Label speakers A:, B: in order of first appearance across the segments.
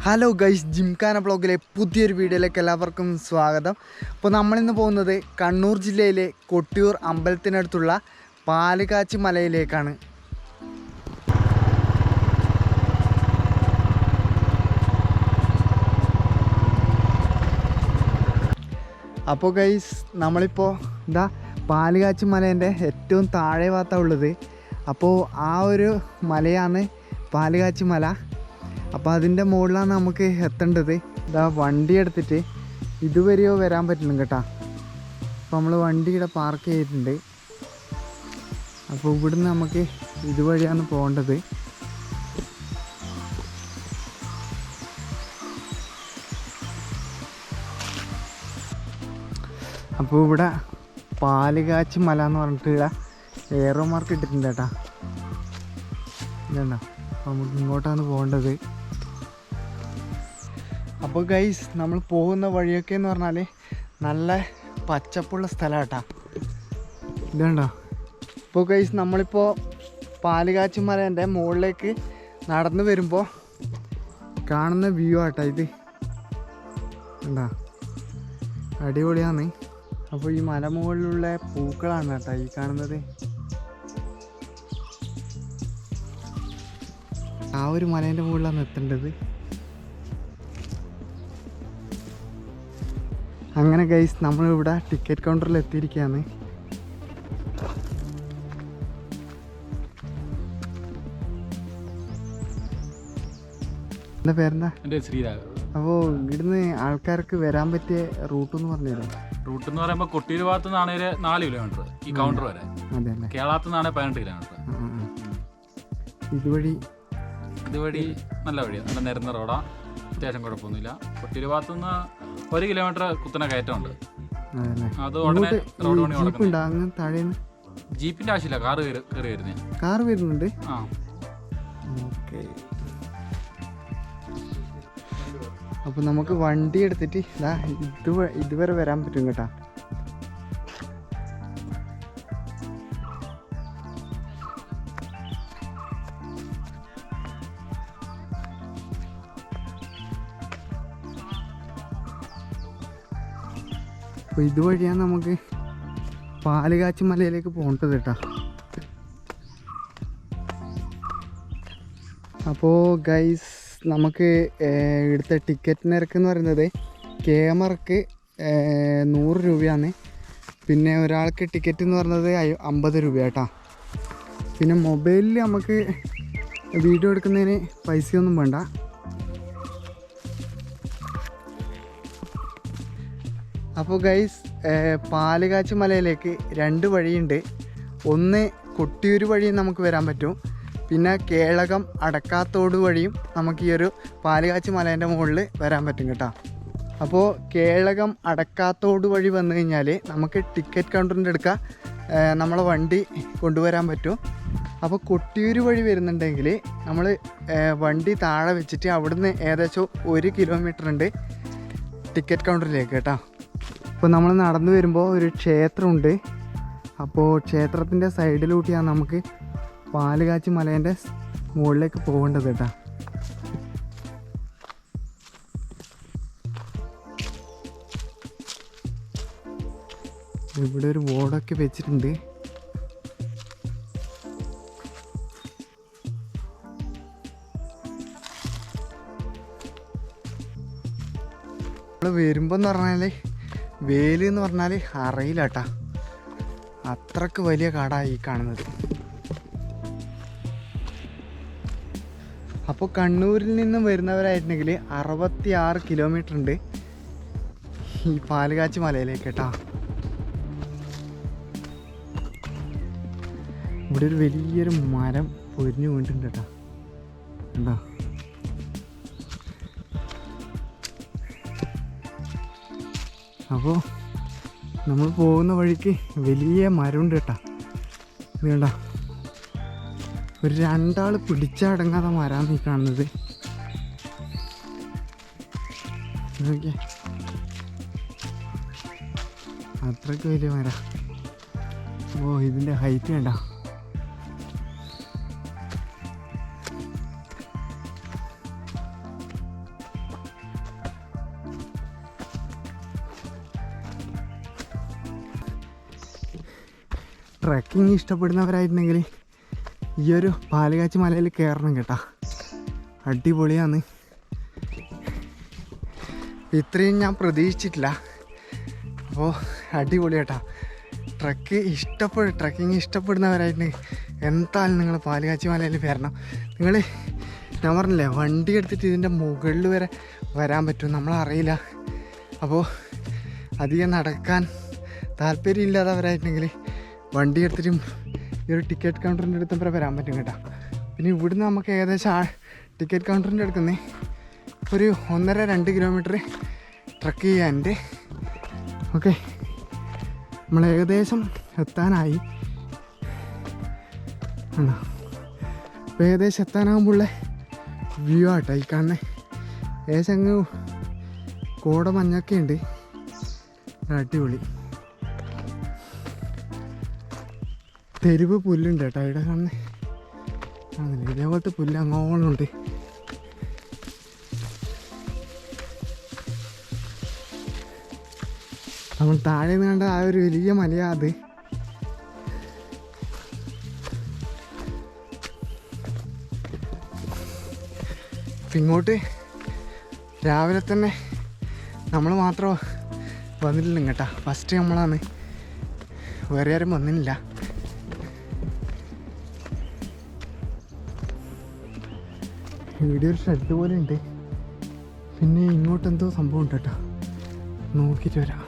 A: Hello guys, gymkhana ബ്ലോഗിലെ പുതിയൊരു വീഡിയോയിലേക്ക് എല്ലാവർക്കും സ്വാഗതം. അപ്പോൾ നമ്മളിന്ന് പോകുന്നത് കണ്ണൂർ ജില്ലയിലെ കൊട്ടിയൂർ അമ്പലത്തിനടുത്തുള്ള പാലുകാച്ചി മലയിലേക്കാണ്. അപ്പോൾ ഗൈസ്, നമ്മളിപ്പോൾ പാലുകാച്ചി മലേൻ്റെ ഏറ്റവും താഴെ ഭാഗത്താണ് ഉള്ളത്. അപ്പോൾ ആ ഒരു മലയാണ് പാലുകാച്ചി മല. അപ്പോൾ അതിൻ്റെ മുകളിലാണ് നമുക്ക് എത്തേണ്ടത്. വണ്ടി എടുത്തിട്ട് ഇതുവരെയോ വരാൻ പറ്റില്ല കേട്ടോ. അപ്പോൾ നമ്മൾ വണ്ടി ഇവിടെ പാർക്ക് ചെയ്തിട്ടുണ്ട്. അപ്പോൾ ഇവിടുന്ന് നമുക്ക് ഇതുവഴിയാണ് പോകേണ്ടത്. അപ്പോൾ ഇവിടെ പാലുകാച്ചി മല എന്ന് പറഞ്ഞിട്ട് ഇവിടെ ഏറോ മാർക്ക് ഇട്ടിട്ടുണ്ട് കേട്ടോ. ഇതുണ്ടോ? അപ്പോൾ നമുക്ക് ഇങ്ങോട്ടാണ് പോകേണ്ടത്. അപ്പോൾ ഗൈസ്, നമ്മൾ പോകുന്ന വഴിയൊക്കെ എന്ന് പറഞ്ഞാൽ നല്ല പച്ചപ്പുള്ള സ്ഥലം കേട്ടോ. ഇതുണ്ടോ? ഇപ്പോൾ ഗൈസ്, നമ്മളിപ്പോൾ പാലുകാച്ചി മലേൻ്റെ മുകളിലേക്ക് നടന്നു വരുമ്പോൾ കാണുന്ന വ്യൂ ആട്ടോ ഇത്. ഉണ്ടോ? അടിപൊളിയാണ്. അപ്പോൾ ഈ മല മുകളിലുള്ള പൂക്കളാണ് കേട്ടോ ഈ കാണുന്നത്. ആ ഒരു മലേൻ്റെ മുകളിലാണ് എത്തേണ്ടത്. അങ്ങനെ ഗൈസ്, നമ്മളിവിടെ ടിക്കറ്റ് കൗണ്ടറിൽ എത്തിയിരിക്കുകയാണ്. എന്താ പേരെന്താ?
B: ശ്രീരാഗ്.
A: അപ്പോൾ ഇവിടുന്ന് ആൾക്കാർക്ക് വരാൻ പറ്റിയ റൂട്ട് എന്ന് പറഞ്ഞുതരാം.
B: റൂട്ട് എന്ന് പറയുമ്പോൾ കൊട്ടിയൂർ ഭാഗത്തു നിന്നാണ് 4 കിലോമീറ്റർ ഈ കൗണ്ടർ വരെ.
A: അതെ അല്ലേ?
B: കേരളത്തിൽ നിന്നാണ് 18 കിലോമീറ്റർ. ഇതുവഴി നല്ല വഴിയാണ്, നല്ല നിരന്ന റോഡാ, അത്യാവശ്യം കുഴപ്പമൊന്നുമില്ല. കൊട്ടിയൂർ ഭാഗത്തു നിന്ന് 1 കിലോമീറ്റർ കുത്തനെ കയറ്റമുണ്ട്. അത് ഉടനെ റോഡ് പണി
A: കൊടുക്കുന്നത്.
B: ജീപ്പിന്റെ ആവശ്യമില്ല, കാറ് കയറി വരുന്നേ.
A: കാർ വരുന്നുണ്ട്.
B: ആ,
A: ഓക്കെ. അപ്പോൾ നമുക്ക് വണ്ടി എടുത്തിട്ട് ഇതുവരെ വരാൻ പറ്റും കേട്ടോ. അപ്പോൾ ഇതുവഴിയാണ് നമുക്ക് പാലുകാച്ചി മലയിലേക്ക് പോകേണ്ടത് കേട്ടോ. അപ്പോൾ ഗൈസ്, നമുക്ക് ഇവിടുത്തെ ടിക്കറ്റ് നിരക്ക് എന്ന് പറയുന്നത് കേമർക്ക് 100 രൂപയാണ്. പിന്നെ ഒരാൾക്ക് ടിക്കറ്റ് എന്ന് പറയുന്നത് 50 രൂപ കേട്ടോ. പിന്നെ മൊബൈലിൽ നമുക്ക് വീഡിയോ എടുക്കുന്നതിന് പൈസയൊന്നും വേണ്ട. അപ്പോൾ ഗൈസ്, പാലുകാച്ചി മലയിലേക്ക് 2 വഴിയുണ്ട്. ഒന്ന് കൊട്ടിയൂർ വഴി നമുക്ക് വരാൻ പറ്റും. പിന്നെ കേളകം അടക്കാത്തോട് വഴിയും നമുക്ക് ഈ ഒരു പാലുകാച്ചി മലേൻ്റെ മുകളിൽ വരാൻ പറ്റും കേട്ടോ. അപ്പോൾ കേളകം അടക്കാത്തോട് വഴി വന്നു കഴിഞ്ഞാൽ നമുക്ക് ടിക്കറ്റ് കൗണ്ടറിൻ്റെ അടുക്ക നമ്മളെ വണ്ടി കൊണ്ടുവരാൻ പറ്റും. അപ്പോൾ കൊട്ടിയൂർ വഴി വരുന്നുണ്ടെങ്കിൽ നമ്മൾ വണ്ടി താഴെ വെച്ചിട്ട് അവിടുന്ന് ഏകദേശം 1 കിലോമീറ്റർ ഉണ്ട് ടിക്കറ്റ് കൗണ്ടറിലേക്ക് കേട്ടോ. ഇപ്പോൾ നമ്മൾ നടന്നു വരുമ്പോൾ ഒരു ക്ഷേത്രമുണ്ട്. അപ്പോൾ ക്ഷേത്രത്തിൻ്റെ സൈഡിലൂട്ടിയാണ് നമുക്ക് പാലുകാച്ചി മലേൻ്റെ മുകളിലേക്ക് പോകേണ്ടത് കേട്ടോ. ഇവിടെ ഒരു ബോർഡൊക്കെ വെച്ചിട്ടുണ്ട്. നമ്മൾ വരുമ്പോൾ എന്ന് പറഞ്ഞാൽ വേല് എന്ന് പറഞ്ഞാൽ അറിയില്ല കേട്ടോ. അത്രക്ക് വലിയ കാടായി കാണുന്നത്. അപ്പോൾ കണ്ണൂരിൽ നിന്നും വരുന്നവരായിട്ടുണ്ടെങ്കിൽ 66 കിലോമീറ്റർ ഉണ്ട് ഈ പാലുകാച്ചി മലയിലേക്ക് കേട്ടോ. ഇവിടെ ഒരു വലിയൊരു മരം പൊരിഞ്ഞു വീണിട്ടുണ്ട് കേട്ടോ. കണ്ടോ? അപ്പോൾ നമ്മൾ പോകുന്ന വഴിക്ക് വലിയ മരമുണ്ട് കേട്ടോ. ഇത് കണ്ടോ? ഒരു 2 ആൾ പിടിച്ചടങ്ങാതെ മരാന്ന് ഈ കാണുന്നത്. നോക്കിയേ, അത്രയ്ക്ക് വലിയ മര. ഓ, ഇതിൻ്റെ ഹൈറ്റ് വേണ്ട. ട്രക്കിങ് ഇഷ്ടപ്പെടുന്നവരായിട്ടുണ്ടെങ്കിൽ ഈ ഒരു പാലുകാച്ചി മലയിൽ കയറണം കേട്ടോ. അടിപൊളിയാണ്. ഇത്രയും ഞാൻ പ്രതീക്ഷിച്ചിട്ടില്ല. അപ്പോൾ അടിപൊളി കേട്ടോ. ട്രക്കിങ് ഇഷ്ടപ്പെടുന്നവരായിട്ടുണ്ടെങ്കിൽ എന്തായാലും നിങ്ങൾ പാലുകാച്ചി മലയിൽ വരണം. നിങ്ങൾ ഞാൻ പറഞ്ഞില്ലേ വണ്ടി എടുത്തിട്ട് ഇതിൻ്റെ മുകളിൽ വരെ വരാൻ പറ്റും, നമ്മളറിയില്ല. അപ്പോൾ അധികം നടക്കാൻ താല്പര്യമില്ലാത്തവരായിട്ടുണ്ടെങ്കിൽ വണ്ടി എടുത്തിട്ട് ഈ ഒരു ടിക്കറ്റ് കൗണ്ടറിൻ്റെ അടുത്ത് വരെ വരാൻ പറ്റും കേട്ടോ. പിന്നെ ഇവിടുന്ന് നമുക്ക് ഏകദേശം ടിക്കറ്റ് കൗണ്ടറിൻ്റെ അടുത്തുനിന്ന് ഒരു 1.5-2 കിലോമീറ്റർ ട്രക്ക് ചെയ്യാനുണ്ട്. ഓക്കെ, നമ്മൾ ഏകദേശം എത്താനായി. അപ്പോൾ ഏകദേശം എത്താനാകുമ്പോഴുള്ള വ്യൂ ആട്ടോ ഈ കാണുന്നത്. ഏകദേശം അങ്ങ് കോട മഞ്ഞൊക്കെ ഉണ്ട്. അടിപൊളി തെരുവ് പുല്ലുണ്ട് കേട്ടോ ഇവിടെ കാണുന്നത്. ആണല്ലേ, ഇതേപോലത്തെ പുല്ല് അങ്ങോളുണ്ട്. നമ്മൾ താഴെ നിന്ന് കണ്ട ആ ഒരു വലിയ മലയാ അത്. ഇങ്ങോട്ട് രാവിലെ തന്നെ നമ്മൾ മാത്രം വന്നിട്ടില്ല കേട്ടോ. ഫസ്റ്റ് നമ്മളാണ്, വേറെ ആരും വന്നിട്ടില്ല. ഇവിടെ ഒരു ഷെഡ് പോലെ ഉണ്ട്. പിന്നെ ഇങ്ങോട്ട് എന്തോ സംഭവം ഉണ്ട് കേട്ടോ, നോക്കിയിട്ട് വരാം.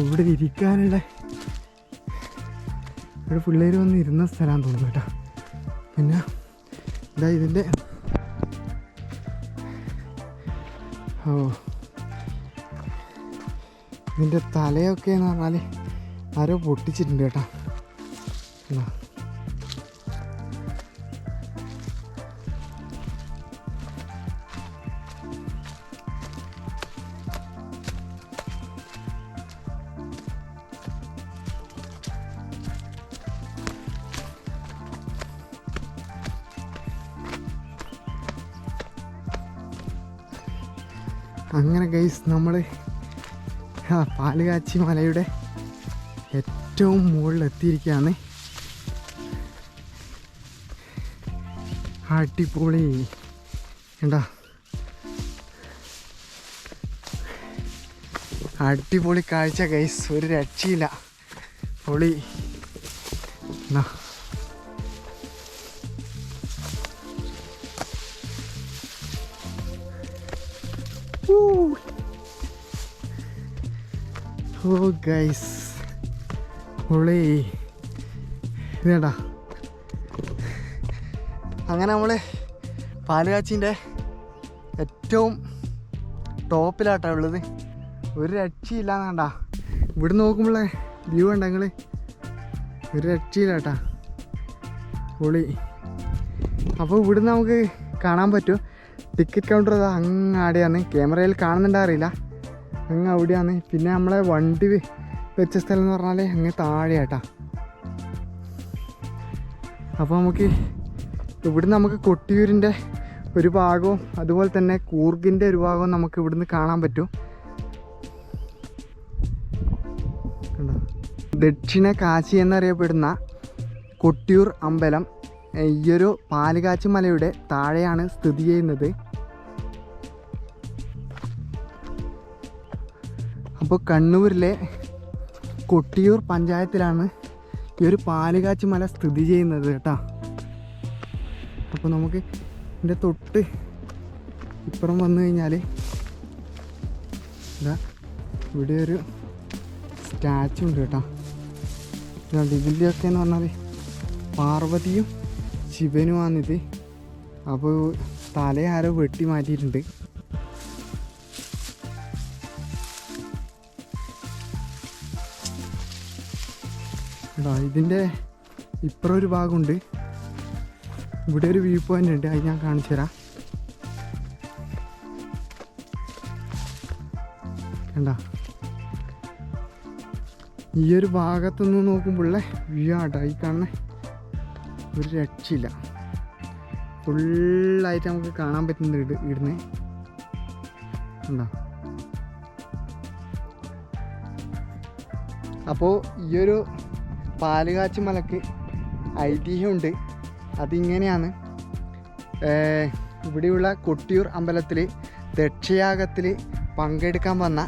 A: ഇവിടെ ഇരിക്കാനുള്ള ഇവിടെ പിള്ളേർ വന്ന് ഇരുന്ന സ്ഥലമാണെന്ന് തോന്നുന്നു കേട്ടോ. പിന്നെ ഇതാ ഇതിൻ്റെ ഇതിൻ്റെ തലയൊക്കെ എന്ന് പറഞ്ഞാൽ ആരോ പൊട്ടിച്ചിട്ടുണ്ട് കേട്ടോ. അങ്ങനെ ഗൈസ് നമ്മൾ പാലുകാച്ചി മലയുടെ ഏറ്റവും മുകളിലെത്തിയിരിക്കുകയാണ്. അടിപൊളി കണ്ടോ, അടിപൊളി കാഴ്ച ഗൈസ്, ഒരു രക്ഷയില്ല. പൊളി എന്നാ. ഓ ഗൈസ് പൊളി ഇതേടാ. അങ്ങനെ നമ്മൾ പാലുകാച്ചിൻ്റെ ഏറ്റവും ടോപ്പിലാട്ടാ ഉള്ളത്. ഒരു രക്ഷയില്ലാന്നാണ്ടാ. ഇവിടെ നോക്കുമ്പോഴേ വ്യൂ ഉണ്ട നിങ്ങൾ, ഒരു രക്ഷയില്ലാട്ടാ, പൊളി. അപ്പോൾ ഇവിടുന്ന് നമുക്ക് കാണാൻ പറ്റും ടിക്കറ്റ് കൗണ്ടർ. അതാ അങ്ങാടെയാണ്, ക്യാമറയിൽ കാണുന്നുണ്ടോ അറിയില്ല, അങ്ങ് അവിടെയാണ്. പിന്നെ നമ്മളെ വണ്ടി വെച്ച സ്ഥലം എന്ന് പറഞ്ഞാൽ അങ്ങ് താഴെയാട്ടാ. അപ്പോൾ നമുക്ക് ഇവിടുന്ന് നമുക്ക് കൊട്ടിയൂരിൻ്റെ ഒരു ഭാഗവും അതുപോലെ തന്നെ കൂർഗിൻ്റെ ഒരു ഭാഗവും നമുക്ക് ഇവിടുന്ന് കാണാൻ പറ്റും. കണ്ടോ, ദക്ഷിണ കാശി എന്നറിയപ്പെടുന്ന കൊട്ടിയൂർ അമ്പലം ഈയൊരു പാലുകാച്ചി മലയുടെ താഴെയാണ് സ്ഥിതി ചെയ്യുന്നത്. അപ്പോൾ കണ്ണൂരിലെ കൊട്ടിയൂർ പഞ്ചായത്തിലാണ് ഈ ഒരു പാലുകാച്ചി മല സ്ഥിതി ചെയ്യുന്നത് കേട്ടോ. അപ്പോൾ നമുക്ക് ഇതിൻ്റെ തൊട്ട് ഇപ്പുറം വന്നു കഴിഞ്ഞാൽ ഇതാ ഇവിടെ ഒരു സ്റ്റാച്ചു ഉണ്ട് കേട്ടോ. ഇതിൻ്റെയൊക്കെ എന്ന് പറഞ്ഞാൽ പാർവതിയും ശിവനുമാണിത്. അപ്പോൾ തല ആരോ വെട്ടി മാറ്റിയിട്ടുണ്ട്. ഇതിൻ്റെ ഇപ്പുറം ഒരു ഭാഗമുണ്ട്, ഇവിടെ ഒരു വ്യൂ പോയിൻ്റ് ഉണ്ട്, അത് ഞാൻ കാണിച്ചു തരാം. കണ്ടോ, ഈ ഒരു ഭാഗത്തുനിന്ന് നോക്കുമ്പോഴുള്ള വ്യൂ ആട്ടോ ഈ കാണുന്ന, ഒരു രക്ഷയില്ല. ഫുള്ളായിട്ട് നമുക്ക് കാണാൻ പറ്റുന്നുണ്ട് ഇവിടുന്ന്. കണ്ടോ, അപ്പോൾ ഈ ഒരു പാലുകാച്ചി മലക്ക് ഐതിഹ്യമുണ്ട്. അതിങ്ങനെയാണ്. ഇവിടെയുള്ള കൊട്ടിയൂർ അമ്പലത്തിൽ ദക്ഷയാഗത്തിൽ പങ്കെടുക്കാൻ വന്ന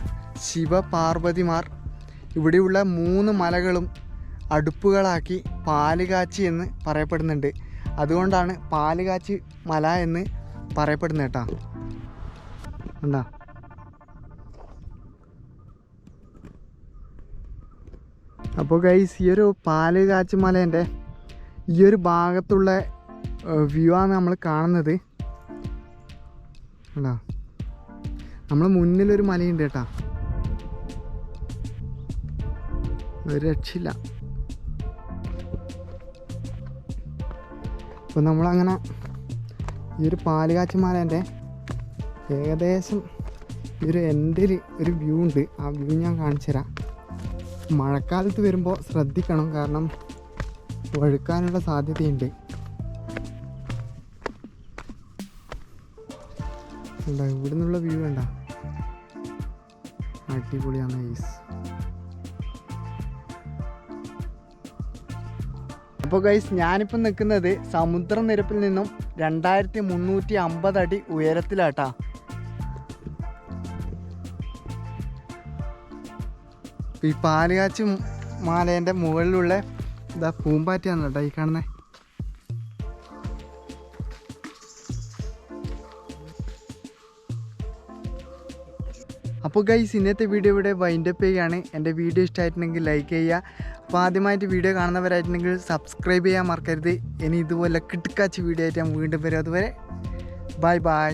A: ശിവപാർവതിമാർ ഇവിടെയുള്ള 3 മലകളും അടുപ്പുകളാക്കി പാലുകാച്ചി എന്ന് പറയപ്പെടുന്നുണ്ട്. അതുകൊണ്ടാണ് പാലുകാച്ചി മല എന്ന് പറയപ്പെടുന്നത് കേട്ടോ. എന്താ അപ്പോൾ ഗൈസ്, ഈ ഒരു പാലുകാച്ചി മലേൻ്റെ ഈ ഒരു ഭാഗത്തുള്ള വ്യൂ ആണ് നമ്മൾ കാണുന്നത്. അല്ല, നമ്മൾ മുന്നിലൊരു മലയുണ്ട് കേട്ടോ, ഒരു രക്ഷയില്ല. അപ്പോൾ നമ്മളങ്ങനെ ഈ ഒരു പാലുകാച്ചി മലേൻ്റെ ഏകദേശം ഈ ഒരു എൻഡിൽ ഒരു വ്യൂ ഉണ്ട്. ആ വ്യൂ ഞാൻ കാണിച്ചു തരാം. മഴക്കാലത്ത് വരുമ്പോൾ ശ്രദ്ധിക്കണം, കാരണം വഴുക്കാനുള്ള സാധ്യതയുണ്ട്. ഇവിടെ നിന്നുള്ള വ്യൂ വേണ്ട, അടിപൊളിയാണ് ഗൈസ്. അപ്പോൾ ഗൈസ്, ഞാനിപ്പോൾ നിൽക്കുന്നത് സമുദ്രനിരപ്പിൽ നിന്നും 2350 അടി ഉയരത്തിലാട്ടാ. ഈ പാലുകാച്ചി മാലേൻ്റെ മുകളിലുള്ള ഇതാ പൂമ്പാറ്റയാണ് കേട്ടോ ഈ കാണുന്നത്. അപ്പോൾ ഗൈസ്, ഇന്നത്തെ വീഡിയോ ഇവിടെ വൈൻഡപ്പ് ചെയ്യുകയാണ്. എൻ്റെ വീഡിയോ ഇഷ്ടമായിട്ടുണ്ടെങ്കിൽ ലൈക്ക് ചെയ്യുക. അപ്പോൾ ആദ്യമായിട്ട് വീഡിയോ കാണുന്നവരായിട്ടുണ്ടെങ്കിൽ സബ്സ്ക്രൈബ് ചെയ്യാൻ മറക്കരുത്. ഇനി ഇതുപോലെ കിടുക്കാച്ചി വീഡിയോ ആയിട്ട് ഞാൻ വീണ്ടും വരും. അതുവരെ ബൈ ബൈ.